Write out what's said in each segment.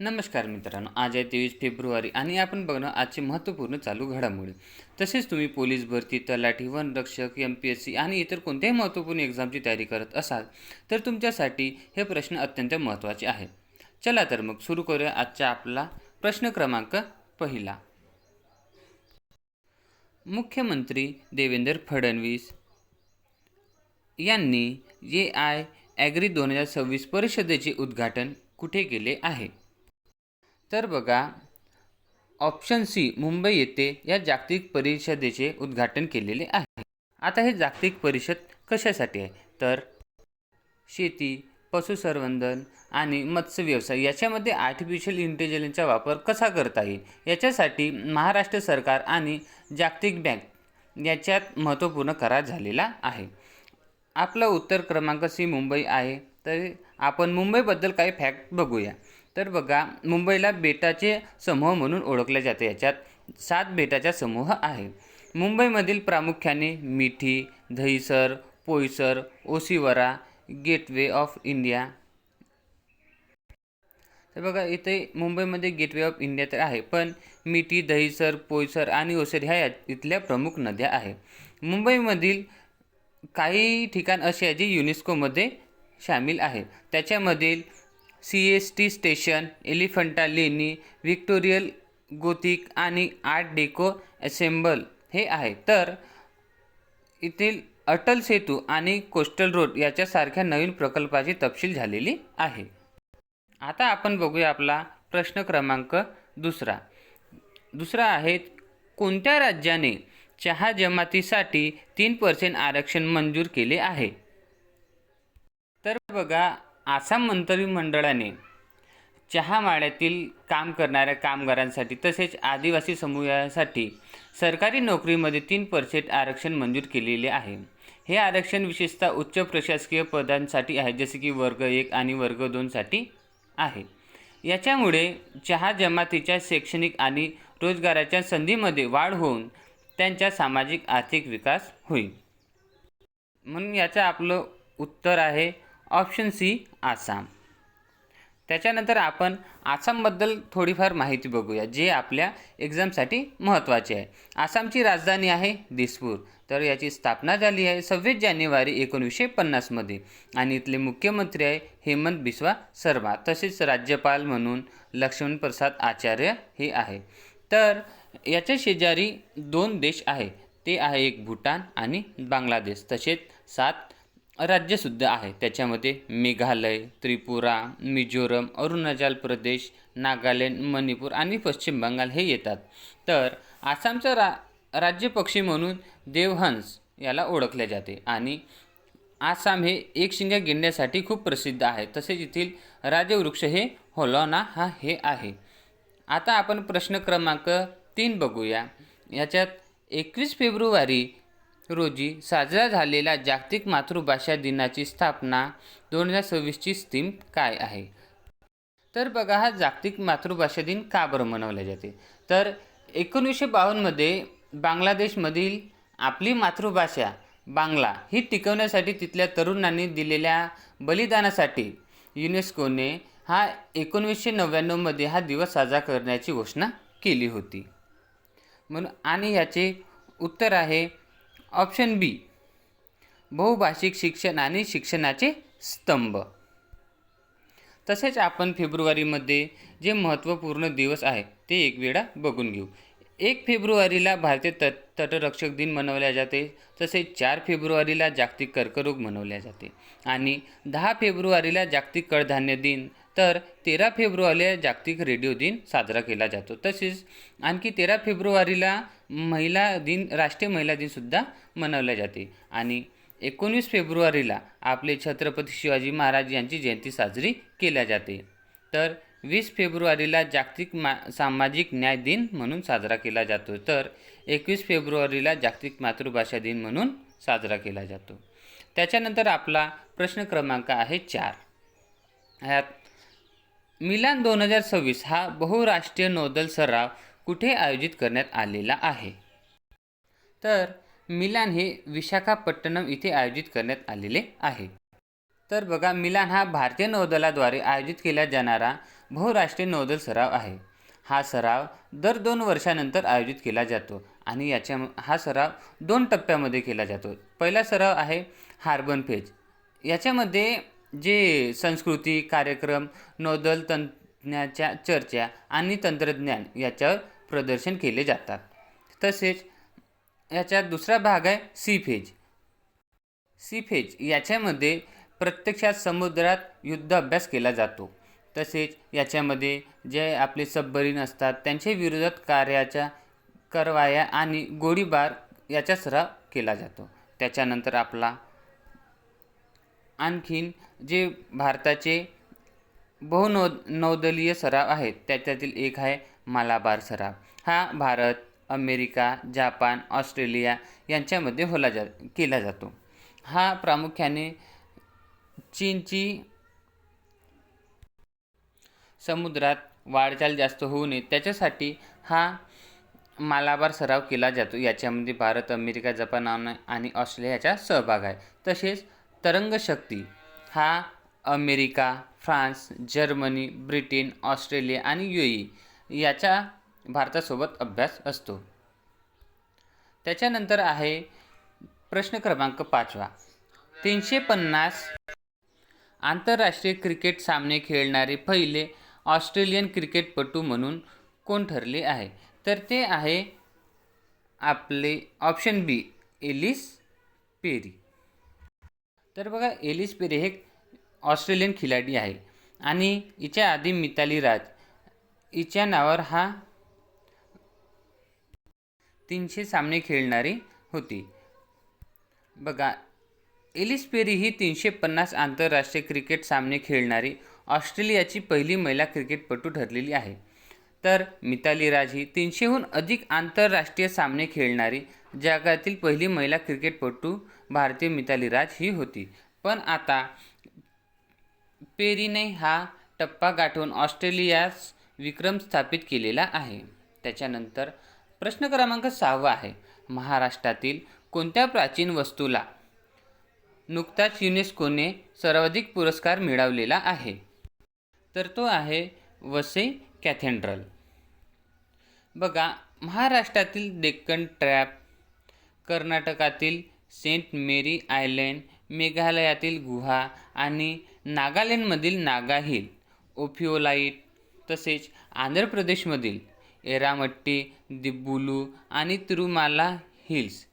नमस्कार मित्रांनो, आज आहे 23 फेब्रुवारी आणि आपण बघणार आजचे महत्त्वपूर्ण चालू घडामोडी. तसेच तुम्ही पोलीस भरती, तलाठी, वनरक्षक, MPSC आणि इतर कोणत्याही महत्त्वपूर्ण एक्झामची तयारी करत असाल तर तुमच्यासाठी हे प्रश्न अत्यंत महत्त्वाचे आहेत. चला तर मग सुरू करूया आजचा आपला प्रश्न क्रमांक पहिला. मुख्यमंत्री देवेंद्र फडणवीस यांनी AI ॲग्री 2026 परिषदेचे उद्घाटन कुठे केले आहे? तर बघा, ऑप्शन सी मुंबई येथे या जागतिक परिषदेचे उद्घाटन केलेले आहे. आता हे जागतिक परिषद कशासाठी आहे? तर शेती, पशुसंवर्धन आणि मत्स्य व्यवसाय याच्यामध्ये आर्टिफिशियल इंटेलिजन्सचा वापर कसा करता येईल याच्यासाठी महाराष्ट्र सरकार आणि जागतिक बँक याच्यात महत्त्वपूर्ण करार झालेला आहे. आपलं उत्तर क्रमांक सी मुंबई आहे. तर आपण मुंबईबद्दल काही फॅक्ट बघूया. तर बघा, मुंबईला बेटाचे समूह म्हणून ओळखले जाते. याच्यात 7 बेटाचा समूह आहे. मुंबईमधील प्रामुख्याने Mithi, Dahisar, Poisar, Oshiwara, gateway of India. तर बघा, इथे मुंबईमध्ये गेटवे ऑफ इंडिया तर आहे, पण मिठी, दहिसर, पोईसर आणि ओसर ह्या इथल्या प्रमुख नद्या आहे. मुंबईमधील काही ठिकाण असे आहे जे युनेस्कोमध्ये सामील आहे. त्याच्यामधील CST स्टेशन, एलिफंटा लेणी, व्हिक्टोरियल गोथिक आणि आर्ट डेको असेंबल हे आहे. तर येथील अटल सेतू आणि कोस्टल रोड याच्यासारख्या नवीन प्रकल्पाची तपशील झालेली आहे. आता आपण बघूया आपला प्रश्न क्रमांक दुसरा आहे, कोणत्या राज्याने चहा जमातीसाठी 3% आरक्षण मंजूर केले आहे? तर बघा, आसाम मंत्रिमंडळाने चहा माड्यातील काम करणाऱ्या कामगारांसाठी तसेच आदिवासी समूहासाठी सरकारी नोकरीमध्ये 3% आरक्षण मंजूर केलेले आहे. हे आरक्षण विशेषतः उच्च प्रशासकीय पदांसाठी आहे, जसे की वर्ग 1 आणि वर्ग 2 साठी आहे. याच्यामुळे चहा जमातीच्या शैक्षणिक आणि रोजगाराच्या संधीमध्ये वाढ होऊन त्यांचा सामाजिक आर्थिक विकास होईल. म्हणून याचं आपलं उत्तर आहे ऑप्शन सी आसाम. त्याच्यानंतर आपण आसामबद्दल थोडीफार माहिती बघूया, जे आपल्या एक्झामसाठी महत्त्वाचे आहे. आसामची राजधानी आहे दिसपूर. तर याची स्थापना झाली आहे 26 जानेवारी 1950 आणि इथले मुख्यमंत्री आहे हेमंत बिस्वा शर्मा. तसेच राज्यपाल म्हणून लक्ष्मण प्रसाद आचार्य हे आहे. तर याच्या शेजारी 2 देश आहे, ते आहे एक भूटान आणि बांगलादेश. तसेच 7 राज्यसुद्धा आहे. त्याच्यामध्ये मेघालय, त्रिपुरा, मिझोरम, अरुणाचल प्रदेश, नागालँड, मणिपूर आणि पश्चिम बंगाल हे येतात. तर आसामचा राज्यपक्षी म्हणून देवहंस याला ओळखले जाते आणि आसाम हे एकशिंग्या गेंड्यासाठी खूप प्रसिद्ध आहे. तसेच येथील राजवृक्ष हे होलोना हा हे आहे. आता आपण प्रश्न क्रमांक 3 बघूया. याच्यात 21 फेब्रुवारी रोजी साजरा झालेल्या जागतिक मातृभाषा दिनाची स्थापना 2026ची थीम काय आहे? तर बघा, हा जागतिक मातृभाषा दिन का बरं मनवले जाते? तर 1952मध्ये बांगलादेशमधील आपली मातृभाषा बांगला ही टिकवण्यासाठी तिथल्या तरुणांनी दिलेल्या बलिदानासाठी युनेस्कोने हा 1999मध्ये हा दिवस साजरा करण्याची घोषणा केली होती. म्हणून आणि याचे उत्तर आहे ऑप्शन बी, बहुभाषिक शिक्षण आणि शिक्षणाचे स्तंभ. तसेच आपण फेब्रुवारीमध्ये जे महत्त्वपूर्ण दिवस आहे ते एक वेळा बघून घेऊ. 1 फेब्रुवारीला भारतीय तटरक्षक दिन मनवले जाते. तसेच 4 फेब्रुवारीला जागतिक कर्करोग मनवले जाते आणि 10 फेब्रुवारीला जागतिक कडधान्य दिन. तर 13 फेब्रुवारीला जागतिक रेडिओ दिन साजरा केला जातो. तसेच आणखी 13 फेब्रुवारीला राष्ट्रीय महिला दिनसुद्धा मनवले जाते आणि 19 फेब्रुवारीला आपले छत्रपती शिवाजी महाराज यांची जयंती साजरी केली जाते. तर 20 फेब्रुवारीला जागतिक सामाजिक न्याय दिन म्हणून साजरा केला जातो. तर 21 फेब्रुवारीला जागतिक मातृभाषा दिन म्हणून साजरा केला जातो. त्याच्यानंतर आपला प्रश्न क्रमांक आहे 4. ह्यात मिलान 2026 हा बहुराष्ट्रीय नौदल सराव कुठे आयोजित करण्यात आलेला आहे? तर मिलान हे विशाखापट्टणम इथे आयोजित करण्यात आलेले आहे. तर बघा, मिलान हा भारतीय नौदलाद्वारे आयोजित केला जाणारा बहुराष्ट्रीय नौदल सराव आहे. हा सराव दर 2 वर्षानंतर आयोजित केला जातो आणि हा सराव 2 टप्प्यामध्ये केला जातो. पहिला सराव आहे हार्बर फेज. याच्यामध्ये जे संस्कृती, कार्यक्रम, नौदल तज्ज्ञांच्या चर्चा आणि तंत्रज्ञान याच्यावर प्रदर्शन केले जातात. तसेच याचा दुसरा भाग आहे सी फेज. सी फेज याच्यामध्ये प्रत्यक्षात समुद्रात युद्ध अभ्यास केला जातो. तसेच याच्यामध्ये जे आपले सबमरीन असतात त्यांच्या विरोधात कारवाया आणि गोळीबार याचा सराव केला जातो. त्याच्यानंतर आपला आणखीन जे भारताचे नौदलीय सराव आहेत त्याच्यातील एक आहे मालाबार सराव. हा भारत, अमेरिका, जापान, ऑस्ट्रेलिया यांच्यामध्ये केला जातो. हा प्रामुख्याने चीनची समुद्रात वाटचाल जास्त होऊ नये त्याच्यासाठी हा मालाबार सराव केला जातो. याच्यामध्ये भारत, अमेरिका, जपान आणि ऑस्ट्रेलियाचा सहभाग आहे. तसेच तरंगशक्ती हा America, France, Germany, Britain, Australia आणि UAE याचा भारतासोबत अभ्यास असतो. त्याच्यानंतर आहे प्रश्न क्रमांक 5. 350 आंतरराष्ट्रीय क्रिकेट सामने खेळणारे पहिले ऑस्ट्रेलियन क्रिकेटपटू म्हणून कोण ठरले आहे? तर ते आहे आपले ऑप्शन बी, एलिस पेरी. तर बघा, एलिस पेरी हे ऑस्ट्रेलियन खिलाडी आहे आणि हिच्या आधी मिताली राज हिच्या नावावर हा 300 सामने खेळणारी होती. बघा, एलिस पेरी ही 350 आंतरराष्ट्रीय क्रिकेट सामने खेळणारी ऑस्ट्रेलियाची पहिली महिला क्रिकेटपटू ठरलेली आहे. तर मिताली राज ही 300हून अधिक आंतरराष्ट्रीय सामने खेळणारी जगातील पहिली महिला क्रिकेटपटू भारतीय मिताली राज ही होती. पण आता पेरीने हा टप्पा गाठून ऑस्ट्रेलियास विक्रम स्थापित केलेला आहे. त्याच्यानंतर प्रश्न क्रमांक 6 आहे, महाराष्ट्रातील कोणत्या प्राचीन वस्तूला नुकताच युनेस्कोने सर्वाधिक पुरस्कार मिळवलेला आहे? तर तो आहे वसई कॅथेड्रल. बघा, महाराष्ट्रातील डेक्कन ट्रॅप, कर्नाटकातील सेंट मेरी आयलँड, मेघालयातील गुहा आणि नागालँडमधील नागा हिल ओफिओलाईट, तसेच आंध्र प्रदेशमधील एरामट्टी, दिब्बुलू आणि तिरुमाला हिल्स,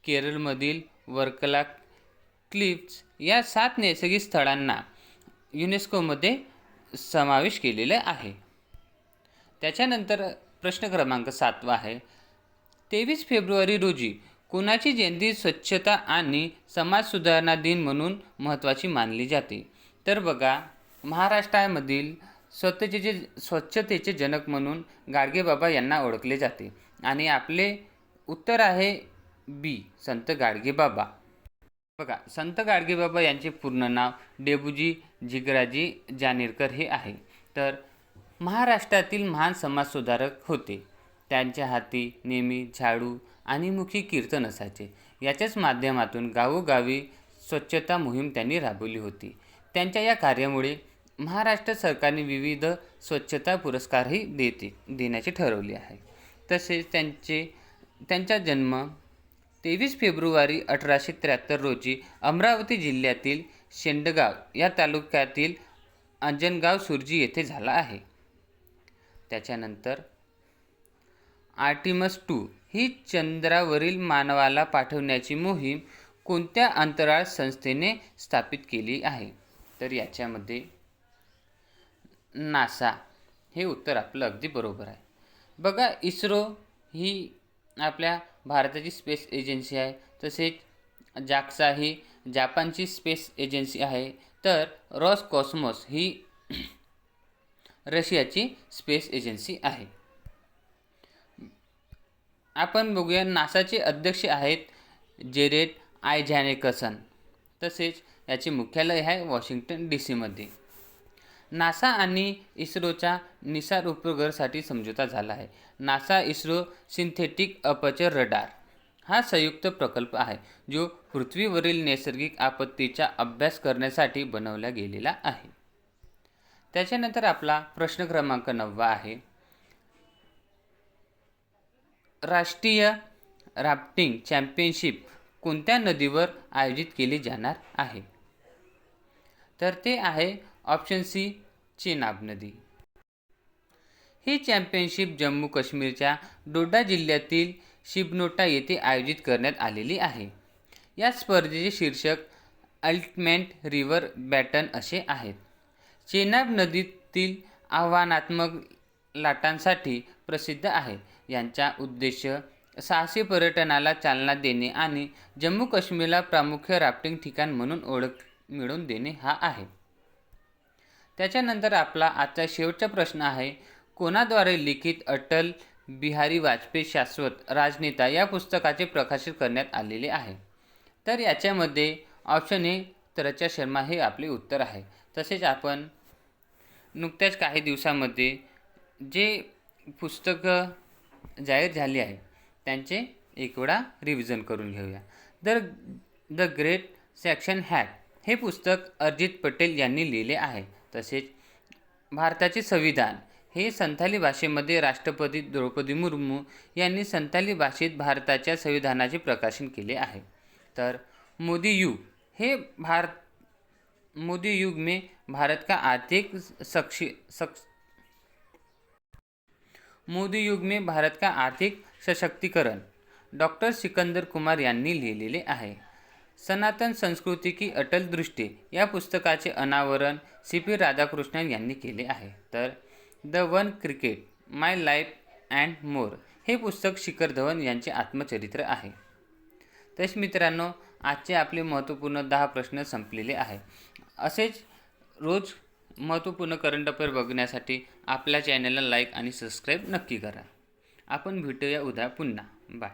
केरळमधील वर्कला क्लिफ्स या 7 नैसर्गिक स्थळांना युनेस्कोमध्ये समावेश केलेले आहे. त्याच्यानंतर प्रश्न क्रमांक 7 आहे, 23 फेब्रुवारी रोजी कोणाची जयंती स्वच्छता आणि समाज सुधारणा दिन म्हणून महत्त्वाची मानली जाते? तर बघा, महाराष्ट्रामधील स्वच्छतेचे जनक म्हणून गाडगेबाबा यांना ओळखले जाते आणि आपले उत्तर आहे बी, संत गाडगेबाबा. बघा, संत गाडगेबाबा यांचे पूर्ण नाव डेबूजी जिगराजी जानेरकर हे आहे. तर महाराष्ट्रातील महान समाजसुधारक होते. त्यांच्या हाती नेहमी झाडू आणि मुखी कीर्तन असायचे. याच्याच माध्यमातून गावोगावी स्वच्छता मोहीम त्यांनी राबवली होती. त्यांच्या या कार्यामुळे महाराष्ट्र सरकारने विविध स्वच्छता पुरस्कारही देण्याचे ठरवले आहे. तसेच त्यांचा जन्म 23 फेब्रुवारी 1873 रोजी अमरावती जिल्ह्यातील शेंडगाव या तालुक्यातील अंजनगाव सुरजी येथे झाला आहे. त्याच्यानंतर आर्टिमस 2 ही चंद्रावरील मानवाला पाठवण्याची मोहीम कोणत्या अंतराळ संस्थेने स्थापित केली आहे? तर याच्यामध्ये नासा हे उत्तर आपलं अगदी बरोबर आहे. बघा, इस्रो ही आपल्या भारताची स्पेस एजन्सी आहे. तसेच जाक्सा ही जापानची स्पेस एजन्सी आहे. तर रॉसकॉस्मोस ही रशियाची स्पेस एजन्सी आहे. आपण बघूया, नासाचे अध्यक्ष आहेत जेरेड आयझॅकसन. तसेच याचे मुख्यालय आहे वॉशिंग्टन DC मध्ये. नासा आणि इस्रोच्या निसार उपग्रहासाठी समझोता झाला आहे. NASA ISRO synthetic aperture radar हा संयुक्त प्रकल्प आहे जो पृथ्वीवरील नैसर्गिक आपत्तीचा अभ्यास करण्यासाठी बनवला गेलेला आहे. त्याच्यानंतर आपला प्रश्न क्रमांक 9 आहे, राष्ट्रीय राफ्टिंग चॅम्पियनशिप कोणत्या नदीवर आयोजित केली जाणार आहे? तर ते आहे ऑप्शन सी, चेनाब नदी. ही चॅम्पियनशिप जम्मू काश्मीरच्या डोडा जिल्ह्यातील शिबनोटा येथे आयोजित करण्यात आलेली आहे. या स्पर्धेचे शीर्षक अल्टिमेट रिव्हर बॅटन असे आहेत. चेनाब नदीतील आव्हानात्मक लाटांसाठी प्रसिद्ध आहे. यांचा उद्देश साहसी पर्यटनाला चालना देणे आणि जम्मू काश्मीरला प्रामुख्य राफ्टिंग ठिकाण म्हणून ओळख मिळवून देणे हा आहे. त्याच्यानंतर आपला आजचा शेवटचा प्रश्न आहे, कोणाद्वारे लिखित अटल बिहारी वाजपेयी शाश्वत राजनेता या पुस्तकाचे प्रकाशित करण्यात आलेले आहे? तर याच्यामध्ये ऑप्शन ए, रचा शर्मा हे आपले उत्तर आहे. तसेच आपण नुकत्याच काही दिवसामध्ये जे पुस्तकं जाहीर झाली आहे त्यांचे एक वेळा रिव्हिजन करून घेऊया. द ग्रेट सेक्शन हॅक हे पुस्तक अरिजित पटेल यांनी लिहिले आहे. तसेच भारताचे संविधान हे संथाली भाषेमध्ये राष्ट्रपती द्रौपदी मुर्मू यांनी संथाली भाषेत भारताच्या संविधानाचे प्रकाशन केले आहे. तर मोदी युग हे मोदी युग में भारत का आर्थिक मोदी युग में भारत का आर्थिक सशक्तीकरण डॉक्टर सिकंदर कुमार यांनी लिहिलेले आहे. सनातन संस्कृती की अटल दृष्टी या पुस्तकाचे अनावरण सी.पी. राधाकृष्णन यांनी केले आहे. तर the one cricket my life and more हे पुस्तक शिखर धवन यांचे आत्मचरित्र आहे. तसेच मित्रांनो, आजचे आपले महत्त्वपूर्ण 10 प्रश्न संपलेले आहे. असेच रोज महत्त्वपूर्ण करंट अफेअर बघण्यासाठी आपल्या चॅनलला लाईक आणि सबस्क्राईब नक्की करा. आपण भेटूया उद्या पुन्हा. बाय.